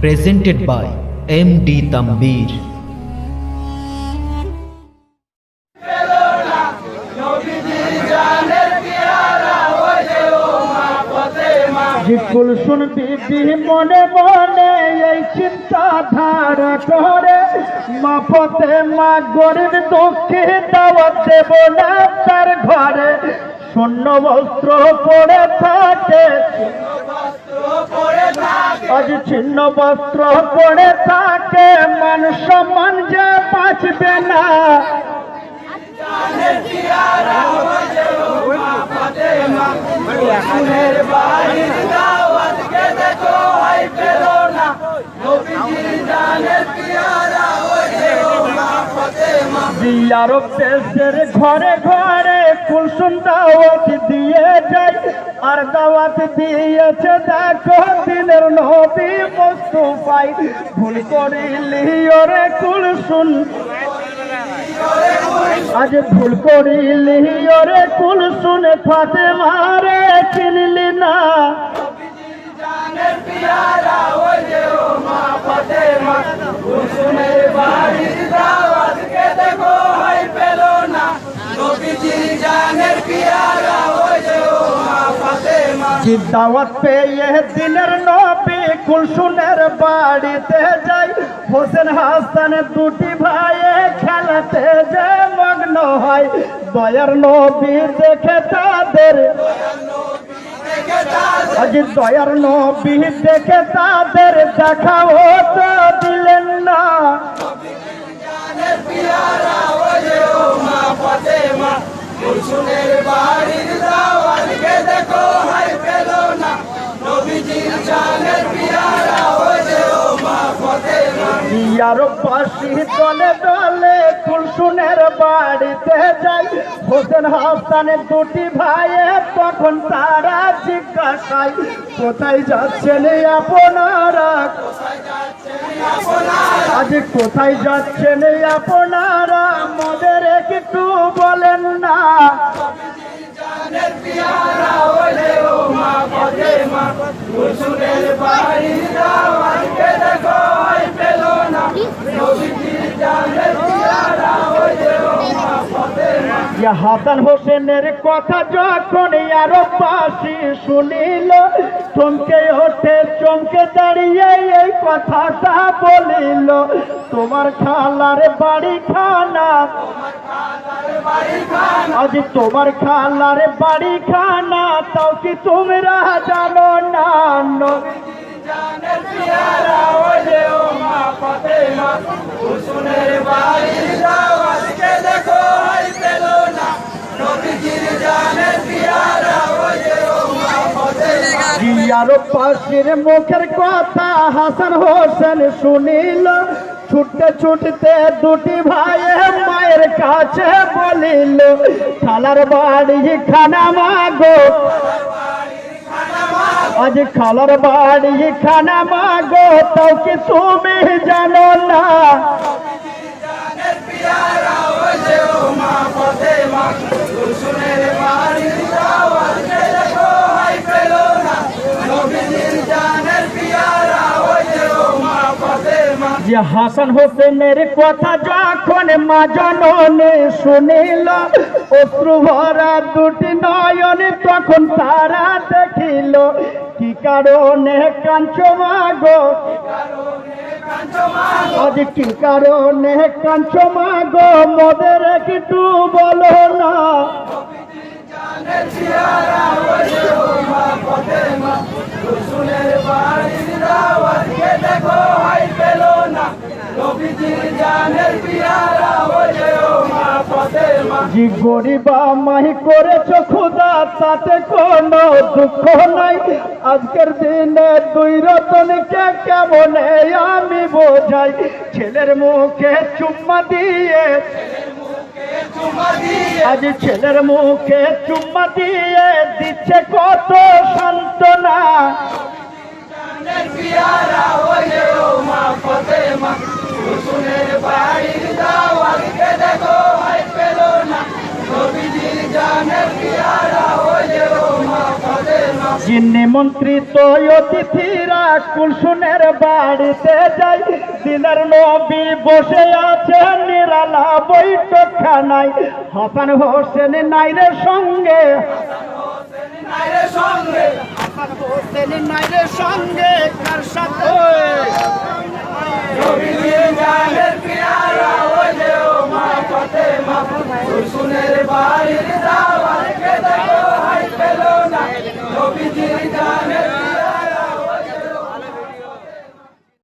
presented by MD Tambir. Kulsum বিবি মনে মনে এই চিন্তাধারা করে, মা ফাতেমা গরিব দুঃখী দাওয়াত দেব না তার ঘরে। শূন্য বস্ত্র পরে থাকে, আজ ছিন্ন বস্ত্র পরে থাকে, মান সম্মান যে বাঁচবে না। আরব দেশের ঘরে ঘরে কুলসুম দাওয়াত দিয়ে যায়, আর দাওয়াত দিয়েছে দেখো দিনের নবী মুস্তাফাই। ভুল করিলি ওরে কুলসুম, আজ ভুল করিলি ওরে কুলসুম, ফাতেমা রে চিনলি না। দাওয়াত পেয়ে দিনের নবী কুলসুমের বাড়িতে যাই, হোসেন হাসান দুটি ভাইয়ে খেলাতে যে মগ্ন হয়। দয়ার নবী দেখে তাদের, আজ দয়ার নবী দেখে তাদের দেখাও তো দিলেন না। আরববাসী দলে দলে কুলসুমের বাড়িতে যাই, হোসেন হাসানের দুটি ভাইয়ে তখন তারা জিজ্ঞাসায়, কোথায় যাচ্ছেন আপনারা, আজ কোথায় যাচ্ছেন আপনারা, আমাদের একটু বলেন না। হাসান হোসেনের কথা যখন আরববাসী শুনিল, চমকে ওঠে চমকে দাঁড়িয়ে এই কথাটা বলিল, তোমার খালার বাড়ি খানা, আজ তোমার খালার বাড়ি খানা, তাও কি তোমরা জানো না। আরববাসীর মুখের কথা হাসান হোসেন শুনিল, ছুটতে ছুটতে দুটি ভাইয়ে মায়ের কাছে বলিল, খালার বাড়ি খানা মাগো, আজ খালার বাড়ি খানা মাগো, তাও কি তুমি জানো না। যে হাসান হোসেনের কথা যখন মা জননী শুনিল, অশ্রু ভরা দুটি নয়ন তখন তারা দেখিল, কি কারণে কাঁদছো মাগো, আজ কি কারণে কাঁদছো মাগো, মোদের একটু বলো না। জি গরিবা মাহি করেছ খুদা, তাতে কোনো দুঃখ নাই, আজকের দিনে দুই রতনকে কেমনে আমি বোঝাই। ছেলের মুখে চুম্মা দিয়ে, আজ ছেলের মুখে চুম্মা দিয়ে দিচ্ছে কত সান্ত্বনা। যিনি মন্ত্রিত অতিথিরা কুলসুনের বাড়িতে যাই দিনের নবী বসে আছেন নিরালা বৈঠকখানায় হাসান হোসেন নাইরের সঙ্গে হাসান হোসেন নাইরের সঙ্গে কার